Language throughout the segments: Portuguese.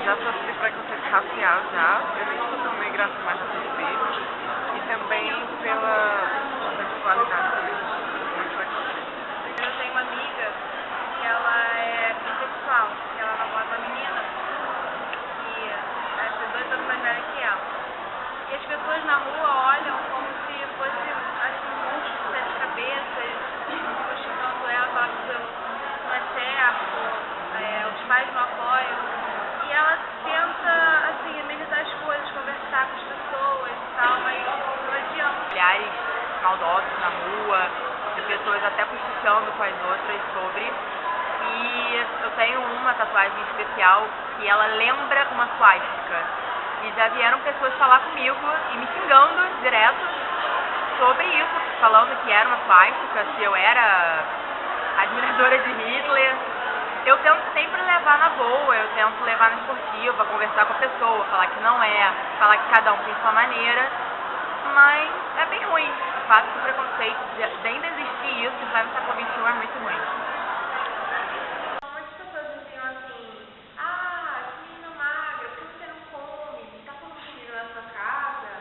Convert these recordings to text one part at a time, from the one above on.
já sofri preconceito racial já, eu nem sou tão negra assim, mas já sofri. E também pela sexualidade também, muito preconceito. Eu tenho uma amiga que ela é bissexual, que ela namora uma menina que é 2 anos mais velha que ela. E as pessoas na rua olham como se fosse assim, um monstro de 7 cabeças, xingando ela, falando que não é certo, os pais não apoiam. E ela tenta, assim, amenizar as coisas, conversar com as pessoas e tal, mas não adianta. Olhares maldosos na rua, de pessoas até cochichando com as outras sobre. E eu tenho uma tatuagem especial que ela lembra uma suástica. E já vieram pessoas falar comigo e me xingando direto sobre isso, falando que era uma suástica, se eu era admiradora de Hitler. Eu tento sempre levar na boa, eu tento levar na esportiva, conversar com a pessoa, falar que não é, falar que cada um tem sua maneira, mas é bem ruim. O fato do preconceito, de ainda existir isso, já no século XXI é muito ruim. Muitas pessoas diziam assim, que menina magra, por que você não come? Tá com comida na sua casa?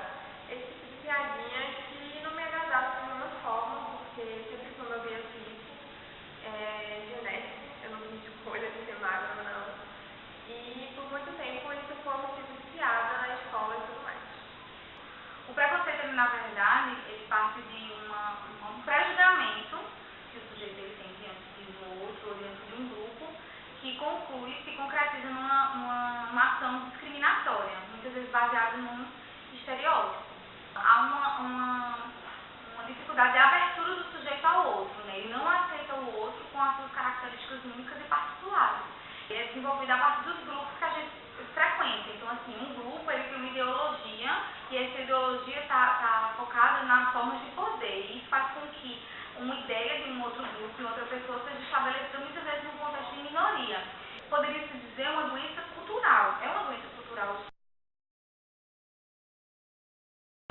Esse tipo de piadinha que não me agradava de nenhuma forma, porque sempre quando eu via assim, genético, eu não tinha escolha de ser magra ou não. E por muito tempo isso foi um motivo de piada na escola e tudo mais. O preconceito, na verdade, ele parte de um pré-julgamento que o sujeito ele tem diante de um outro ou diante de um grupo, que conclui, se concretiza numa ação discriminatória, muitas vezes baseada num estereótipo. Há uma dificuldade de abertura do sujeito ao outro, né? Ele não aceita o outro com as suas características únicas e particulares. Ele é desenvolvido a partir dos grupos que a gente frequenta. Então, assim, um grupo ele tem uma ideologia e essa ideologia está focada nas formas de poder. E isso faz com que uma ideia de um outro grupo, de outra pessoa, seja estabelecida muitas vezes num contexto de minoria. Poderia-se dizer uma doença cultural. É uma doença cultural.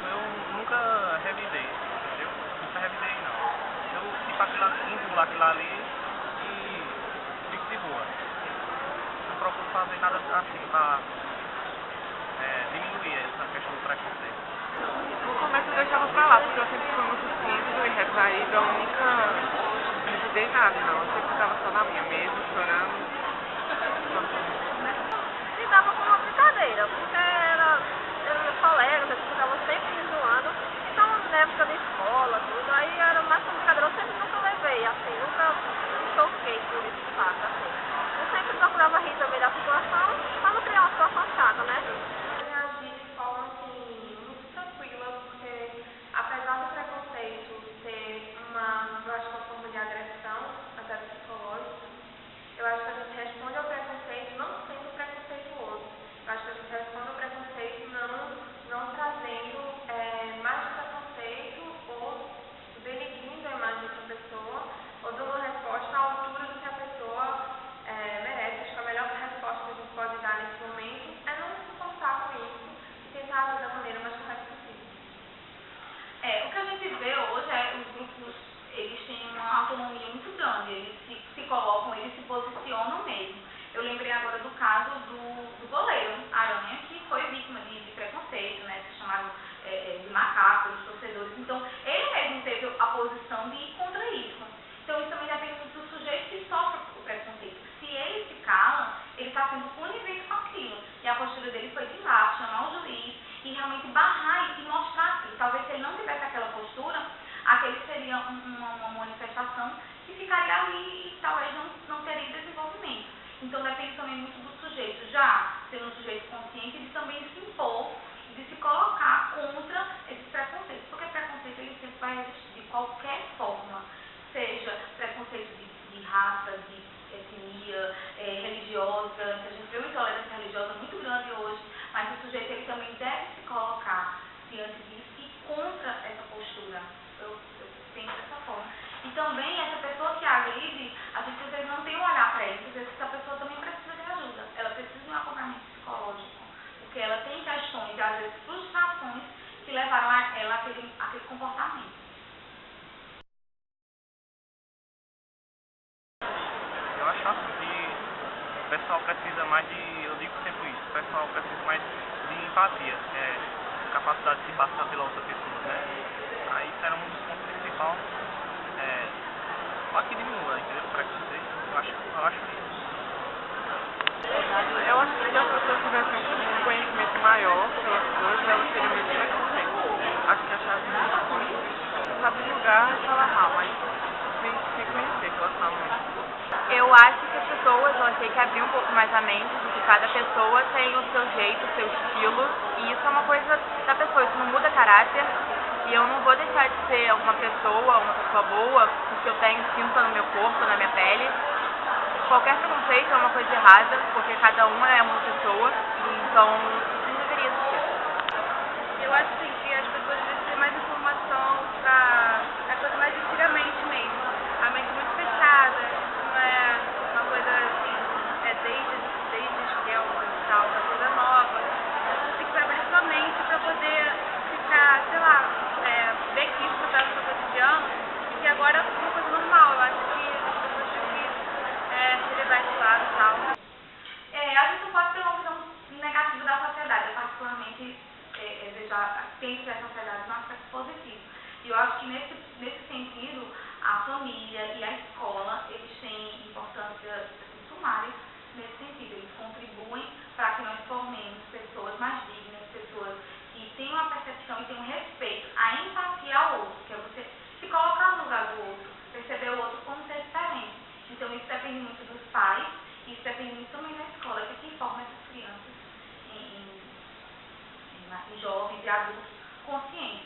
Eu nunca revidei, entendeu? Nunca revidei, não. Eu tipo aquilo ali e fico de boa. Não procuro fazer nada assim para diminuir essa questão do preconceito. No começo eu deixava pra lá, porque eu sempre fui muito tímido e retraído, eu nunca revidei nada, não. Eu sempre ficava só na minha mesmo, chorando. Lidava com uma brincadeira, porque era colega, eu ficava sempre me zoando. Então, na época da escola, tudo, aí era mais complicador, eu sempre nunca levei, assim, nunca me choquei por esse fato, assim. Eu sempre procurava rir também da situação, para não criar uma situação chata, né? Eu reagi de forma, assim, muito tranquila, porque apesar do preconceito ser eu acho que uma forma de agressão, até psicológica, eu acho que a gente responde ao preconceito não sendo preconceituoso. Eu acho que a gente responde ao preconceito não trazendo mais preconceito ou denegrindo a imagem de outra pessoa ou dando uma resposta à altura do que a pessoa merece. Acho que a melhor resposta que a gente pode dar nesse momento é não se importar com isso e tentar agir da maneira mais correta possível. O que a gente vê hoje é os grupos, eles têm uma autonomia muito grande, eles se colocam, eles se posicionam mesmo. Eu lembrei agora do caso do goleiro Aranha, que foi vítima de preconceito, né, se chamaram de macaco, dos torcedores. Então, ele mesmo teve a posição de ir contra isso. Então, isso também depende do sujeito que sofre o preconceito. Se ele se cala, ele está sendo conivente com aquilo. E a postura dele foi de ir lá, chamar o juiz e realmente barrar isso e mostrar aquilo. Talvez se ele não tivesse aquela postura, aquele seria uma manifestação que ficaria ali e talvez não teria desenvolvimento. Então depende também muito do sujeito, já sendo um sujeito consciente, de também se impor, de se colocar contra esses preconceitos, porque preconceito ele sempre vai existir de qualquer forma, seja preconceito de raça, de etnia, religiosa, a gente vê uma intolerância religiosa muito grande hoje, mas o sujeito ele também deve se colocar diante disso e contra essa postura. Eu penso dessa forma. E também essa pessoa que agride, a gente às vezes não tem um olhar para isso, às vezes essa pessoa também precisa de ajuda, ela precisa de um acompanhamento psicológico, porque ela tem questões, às vezes frustrações, que levaram ela àquele comportamento. Eu acho assim que O pessoal precisa mais de, eu digo sempre isso, o pessoal precisa mais de empatia, capacidade de se passar pela outra pessoa, né? Aí isso era um dos pontos principais aqui de mim, entendeu? Para dizer, eu acho isso. Eu acho que se as pessoas tivessem um conhecimento maior pelas coisas, elas seriam menos preconceituosas. Acho que a chave disso é saber julgar e falar mal, mas tem que se conhecer relacionalmente. Eu acho que as pessoas vão ter que abrir um pouco mais a mente de que cada pessoa tem o seu jeito, o seu estilo, e isso é uma coisa da pessoa, isso não muda caráter, e eu não vou deixar de ser uma pessoa boa, porque eu tenho tinta no meu corpo, na minha pele. Qualquer preconceito é uma coisa errada, porque cada uma é uma pessoa, e então isso não deveria existir. Eu acho assim, que as pessoas devem ter mais informação para a coisa mais antigamente mesmo. A mente muito fechada, isso não é uma coisa assim, desde os tempos e tal, uma coisa nova. Você tem que abrir sua mente para poder ficar, sei lá, ver que isso está no seu cotidiano e que agora é uma coisa normal. Eu acho que as pessoas têm que relevar esse lado e tal. A gente não pode ter uma visão negativa da sociedade. Eu particularmente penso essa sociedade num aspecto positivo. E eu acho que nesse sentido, a família e a escola, eles têm importância sumária nesse sentido. Eles contribuem para que nós formemos pessoas mais dignas, pessoas que tenham a percepção e tenham respeito, a empatia ao outro, que é você se colocar no lugar do outro, perceber o outro como ser diferente. Então isso depende muito dos pais, e isso depende muito também da escola, que é quem forma essas crianças em jovens e adultos conscientes.